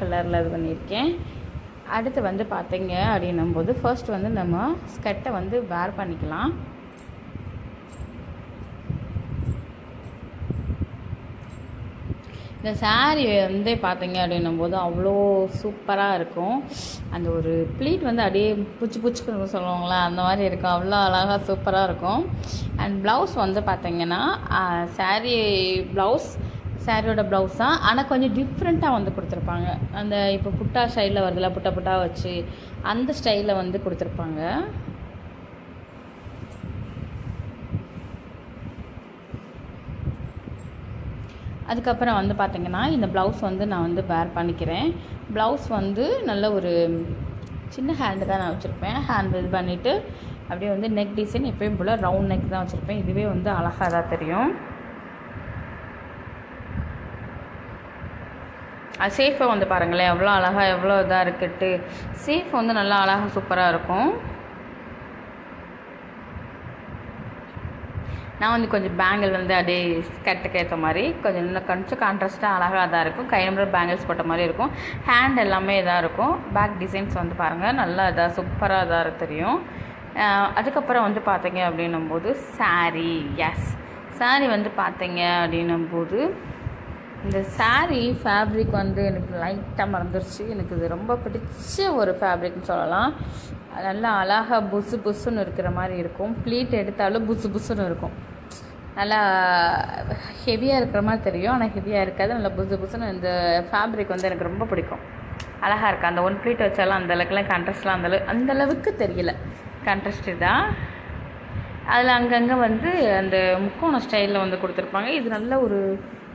கலரில் இது பண்ணியிருக்கேன். அடுத்து வந்து பார்த்தீங்க அப்படின்னும்போது ஃபர்ஸ்ட் வந்து நம்ம ஸ்கர்ட்டை வந்து வேர் பண்ணிக்கலாம். இந்த சாரீ வந்து பார்த்தீங்க அப்படின்னும்போது அவ்வளோ சூப்பராக இருக்கும். அந்த ஒரு ப்ளீட் வந்து அப்படியே புச்சுன்னு சொல்லுவாங்களா, அந்த மாதிரி இருக்கும். அவ்வளோ அழகாக சூப்பராக இருக்கும். அண்ட் ப்ளவுஸ் வந்து பார்த்தீங்கன்னா சாரீ ப்ளவுஸ் சாரியோட ப்ளவுஸ் தான், ஆனால் கொஞ்சம் டிஃப்ரெண்ட்டாக வந்து கொடுத்துருப்பாங்க. அந்த இப்போ புட்டா ஸ்டைலில் வருதுல, புட்டா வச்சு அந்த ஸ்டைலில் வந்து கொடுத்துருப்பாங்க. அதுக்கப்புறம் வந்து பார்த்திங்கன்னா இந்த ப்ளவுஸ் வந்து நான் வந்து வேர் பண்ணிக்கிறேன். ப்ளவுஸ் வந்து நல்ல ஒரு சின்ன ஹேண்டு தான் நான் வச்சுருப்பேன். ஹேண்ட் இது பண்ணிவிட்டு அப்படியே வந்து நெக் டிசைன் எப்பயும் போல் ரவுண்ட் நெக் தான் வச்சுருப்பேன். இதுவே வந்து அழகாக தான் தெரியும். அது சேஃபை வந்து பாருங்களேன் எவ்வளோ அழகாக எவ்வளோ இதாக இருக்குட்டு. சேஃப் வந்து நல்லா அழகாக சூப்பராக இருக்கும். நான் வந்து கொஞ்சம் பேங்கிள் வந்து அப்படியே ஸ்கர்ட்டுக்கு ஏற்ற மாதிரி கொஞ்சம் கான்ட்ராஸ்ட்டாக அழகாக தான் இருக்கும். கை நம்பர் பேங்கிள்ஸ் போட்ட மாதிரி இருக்கும். ஹேண்ட் எல்லாமே இதாக இருக்கும். பேக் டிசைன்ஸ் வந்து பாருங்கள் நல்லா இதாக சூப்பராக இதாக தெரியும். அதுக்கப்புறம் வந்து பார்த்தீங்க அப்படின்னும்போது சாரீ வந்து பார்த்தீங்க அப்படின்னும்போது இந்த சாரீ ஃபேப்ரிக் வந்து எனக்கு லைட்டாக மறந்துருச்சு. எனக்கு இது ரொம்ப பிடிச்ச ஒரு ஃபேப்ரிக்னு சொல்லலாம். நல்லா அழகாக புஸ்ஸுன்னு இருக்கிற மாதிரி இருக்கும். ப்ளீட் எடுத்தாலும் புஸ்ஸுன்னு இருக்கும். நல்லா ஹெவியாக இருக்கிற மாதிரி தெரியும், ஆனால் ஹெவியாக இருக்காது. நல்லா புஸ்ஸுன்னு இந்த ஃபேப்ரிக் வந்து எனக்கு ரொம்ப பிடிக்கும். அழகாக இருக்குது. அந்த 1 ப்ளீட் வச்சாலும் அந்தளவுக்குலாம் கான்ட்ராஸ்ட்லாம் அந்தளவுக்கு தெரியல. கான்ட்ராஸ்ட்டு தான். அதில் அங்கங்கே வந்து அந்த முக்கோண ஸ்டைலில் வந்து கொடுத்துருப்பாங்க. இது நல்ல ஒரு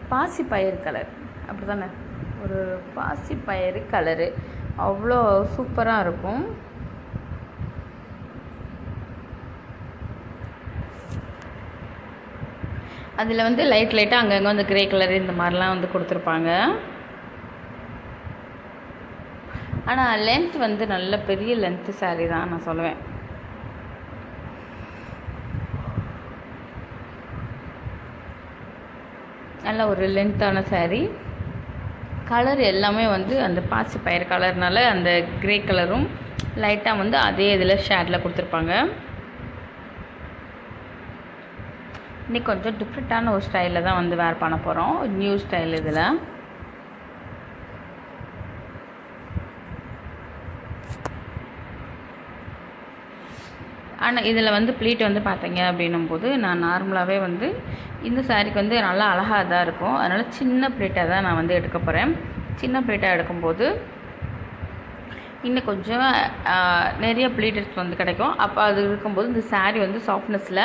பாசிப்பயிறு கலர், அப்படி தானே, ஒரு பாசிப்பயிறு கலரு அவ்வளோ சூப்பராக இருக்கும். அதில் வந்து லைட்டாக அங்கங்கே வந்து கிரே கலர் இந்த மாதிரிலாம் வந்து கொடுத்துருப்பாங்க. ஆனால் லென்த் வந்து நல்ல பெரிய லென்த்து சாரீ தான் நான் சொல்லுவேன். நல்ல ஒரு லென்த்தான சாரீ. கலர் எல்லாமே வந்து அந்த பாசிப்பயிறு கலர்னால அந்த கிரே கலரும் லைட்டாக வந்து அதே இதில் ஷேடில் கொடுத்துருப்பாங்க. இன்றைக்கி கொஞ்சம் டிஃப்ரெண்ட்டான ஒரு ஸ்டைலில் தான் வந்து வேர் பண்ண போகிறோம். நியூ ஸ்டைல் இதில். ஆனால் இதில் வந்து ப்ளீட் வந்து பார்த்தீங்க அப்படின்னும்போது நான் நார்மலாகவே வந்து இந்த சாரீக்கு வந்து நல்லா அழகாக தான் இருக்கும். அதனால் சின்ன ப்ளீட்டாக தான் நான் வந்து எடுக்க போகிறேன். சின்ன ப்ளீட்டாக எடுக்கும்போது இன்னும் கொஞ்சம் நிறைய ப்ளீட்டர்ஸ் வந்து கிடைக்கும். அப்போ அது இருக்கும்போது இந்த சாரீ வந்து சாஃப்ட்னஸில்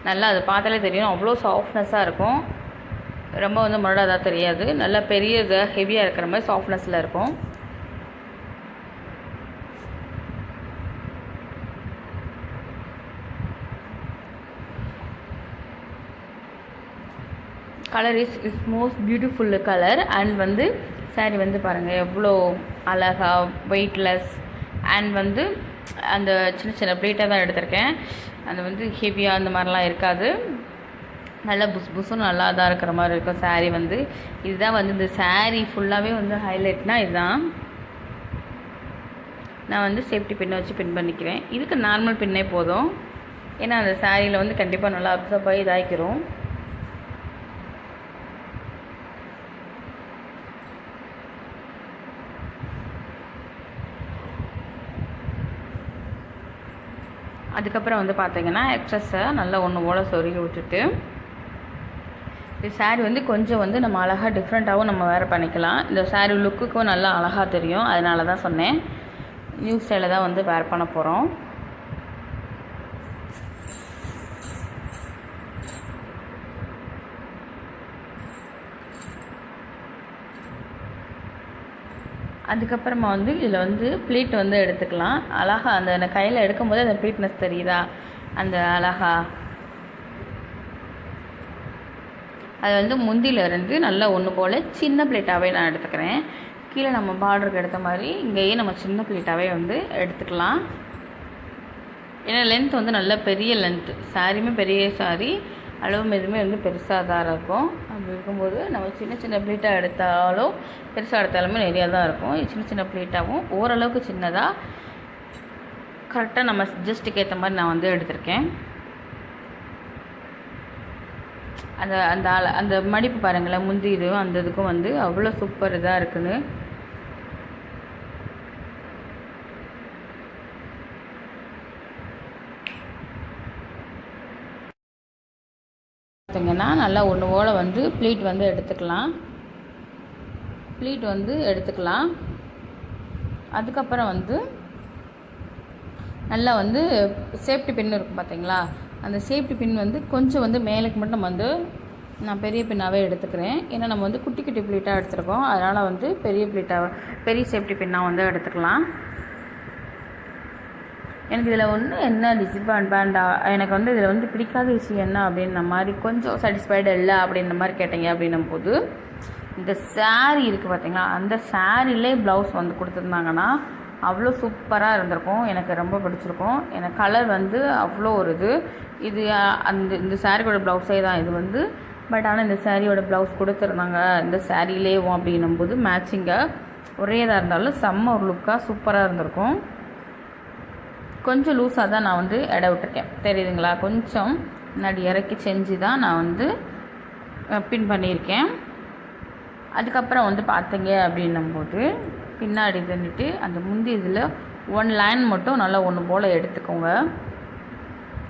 நல்லா அது பார்த்தாலே தெரியும், அவ்வளோ சாஃப்ட்னஸாக இருக்கும். ரொம்ப வந்து முரடாக தெரியாது. நல்லா பெரிய ஹெவியாக இருக்கிற மாதிரி சாஃப்ட்னஸில் இருக்கும். Colour is most beautiful colour. And வந்து சாரீ வந்து பாருங்கள் எவ்வளோ அழகாக வெயிட்லெஸ். அண்ட் வந்து அந்த சின்ன ப்ளீட்டாக தான் எடுத்திருக்கேன். அது வந்து ஹெவியாக அந்த மாதிரிலாம் இருக்காது. நல்லா புஸ்ஸும் நல்லா தான் இருக்கிற மாதிரி இருக்கும் சாரீ வந்து. இதுதான் வந்து இந்த சாரீ ஃபுல்லாகவே வந்து ஹைலைட்னால் இதுதான். நான் வந்து சேஃப்டி பின்னை வச்சு பின் பண்ணிக்கிறேன். இதுக்கு நார்மல் பின்னே போதும். ஏன்னா அந்த சாரியில் வந்து கண்டிப்பாக நல்லா அப்சர்வ் ஆகி இதாகிக்கிறோம். அதுக்கப்புறம் வந்து பார்த்தீங்கன்னா எக்ஸஸை நல்லா ஒன்று போல் சொருகி விட்டுட்டு இந்த சாரீ வந்து கொஞ்சம் வந்து நம்ம அழகாக டிஃப்ரெண்ட்டாகவும் நம்ம வேறு பண்ணிக்கலாம். இந்த சாரீ லுக்குக்கும் நல்லா அழகாக தெரியும். அதனால தான் சொன்னேன். நியூ ஸ்டைலில் தான் வந்து வேர் பண்ண போகிறோம். அதுக்கப்புறமா வந்து இதில் வந்து ப்ளீட் வந்து எடுத்துக்கலாம். அழகாக அந்த கையில் எடுக்கும்போது அந்த ப்ளீட்னஸ் தெரியுதா, அந்த அழகா அது வந்து முந்தியிலேருந்து நல்லா ஒன்று போல் சின்ன ப்ளீட்டாகவே நான் எடுத்துக்கிறேன். கீழே நம்ம பார்டருக்கு எடுத்த மாதிரி இங்கேயே நம்ம சின்ன ப்ளீட்டாகவே வந்து எடுத்துக்கலாம். ஏன்னா லென்த் வந்து நல்ல பெரிய லென்த்து. சாரியுமே பெரிய சாரி. அளவும் எதுவுமே வந்து பெருசாக தான் இருக்கும். அப்படி இருக்கும்போது நம்ம சின்ன சின்ன ப்ளீட்டாக எடுத்தாலும் பெருசாக எடுத்தாலுமே நிறையா தான் இருக்கும். சின்ன சின்ன ப்ளீட்டாகவும் ஓரளவுக்கு சின்னதாக கரெக்டாக நம்ம ஜஸ்ட்டுக்கு ஏற்ற மாதிரி நான் வந்து எடுத்திருக்கேன். அந்த அந்த அந்த மடிப்பு பாருங்களேன், முந்தி இதுவும் அந்த இதுக்கும் வந்து அவ்வளோ சூப்பர் இதாக இருக்குன்னு. பார்த்தீங்கன்னா நல்லா ஒன்று போல் வந்து ப்ளீட் வந்து எடுத்துக்கலாம். அதுக்கப்புறம் வந்து நல்லா வந்து சேஃப்டி பின் இருக்கும் பார்த்தீங்களா, அந்த சேஃப்டி பின் வந்து கொஞ்சம் வந்து மேலுக்கு மட்டும் வந்து நான் பெரிய பின்னாகவே எடுத்துக்கிறேன். ஏன்னா நம்ம வந்து குட்டி குட்டி ப்ளீட்டாக எடுத்துருக்கோம், அதனால் வந்து பெரிய சேஃப்டி பின்னாக வந்து எடுத்துக்கலாம். எனக்கு இதில் ஒன்று என்ன டிஸ்அட்வான்டேஜ், எனக்கு வந்து இதில் வந்து பிடிக்காத விஷயம் என்ன அப்படின்ற மாதிரி, கொஞ்சம் சாட்டிஸ்ஃபைடு இல்லை அப்படின்ற மாதிரி கேட்டீங்க அப்படின்னும் போது, இந்த சாரீ இருக்குது பார்த்தீங்களா, அந்த சாரிலே ப்ளவுஸ் வந்து கொடுத்துருந்தாங்கன்னா அவ்வளோ சூப்பராக இருந்திருக்கும். எனக்கு ரொம்ப பிடிச்சிருக்கும். எனக்கு கலர் வந்து அவ்வளோ ஒரு இது இந்த சாரியோட ப்ளவுஸே தான் இது வந்து. பட் ஆனால் இந்த சாரியோட ப்ளவுஸ் கொடுத்துருந்தாங்க இந்த சாரிலேயும் அப்படின்னும் போது மேட்சிங்காக ஒரே இதாக இருந்தாலும் செம்ம ஒரு லுக்காக சூப்பராக இருந்திருக்கும். கொஞ்சம் லூஸாக தான் நான் வந்து எடை விட்டுருக்கேன், தெரியுதுங்களா? கொஞ்சம் முன்னாடி இறக்கி செஞ்சு தான் நான் வந்து பின் பண்ணியிருக்கேன். அதுக்கப்புறம் வந்து பார்த்தீங்க அப்படின்னும்போது பின்னாடி தந்துட்டு அந்த முந்தி இதில் 1 லைன் மட்டும் நல்லா ஒன்று போல் எடுத்துக்கோங்க.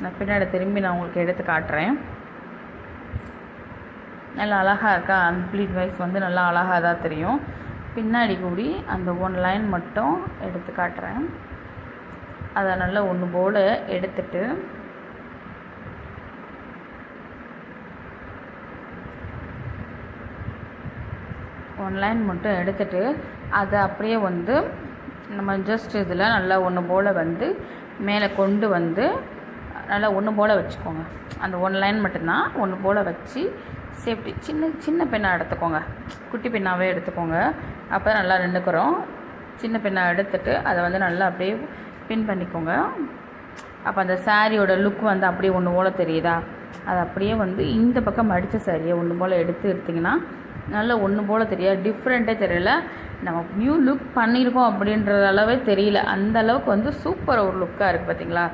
நான் பின்னாடி திரும்பி நான் உங்களுக்கு எடுத்து காட்டுறேன். நல்லா அழகாக இருக்கா, அந்த ப்ளீட் வைஸ் வந்து நல்லா அழகாக தான் தெரியும். பின்னாடி கூடி அந்த 1 லைன் மட்டும் எடுத்து காட்டுறேன். அதை நல்லா ஒன்று போல் எடுத்துட்டு லைன் மட்டும் எடுத்துட்டு அதை அப்படியே வந்து நம்ம ஜஸ்ட் இதில் நல்லா ஒன்று போல் வந்து மேலே கொண்டு வந்து நல்லா ஒன்று போல் வச்சுக்கோங்க. அந்த 1 லைன் மட்டும்தான் ஒன்று போல் வச்சு சேஃப்டி சின்ன பெண்ணாக எடுத்துக்கோங்க, குட்டி பெண்ணாகவே எடுத்துக்கோங்க. அப்போ நல்லா நின்றுக்கிறோம். சின்ன பெண்ணாக எடுத்துட்டு அதை வந்து நல்லா அப்படியே பின் பண்ணிக்கோங்க. அப்போ அந்த சாரியோட லுக் வந்து அப்படியே ஒன்று போல் தெரியுதா, அது அப்படியே வந்து இந்த பக்கம் மடித்த சாரியை ஒன்று போல் எடுத்திங்கன்னா நல்லா ஒன்று போல் தெரியாது, டிஃப்ரெண்ட்டே தெரியல. நம்ம நியூ லுக் பண்ணியிருக்கோம் அப்படின்ற அளவே தெரியல, அந்த அளவுக்கு வந்து சூப்பர் ஒரு லுக்காக இருக்குது பார்த்தீங்களா.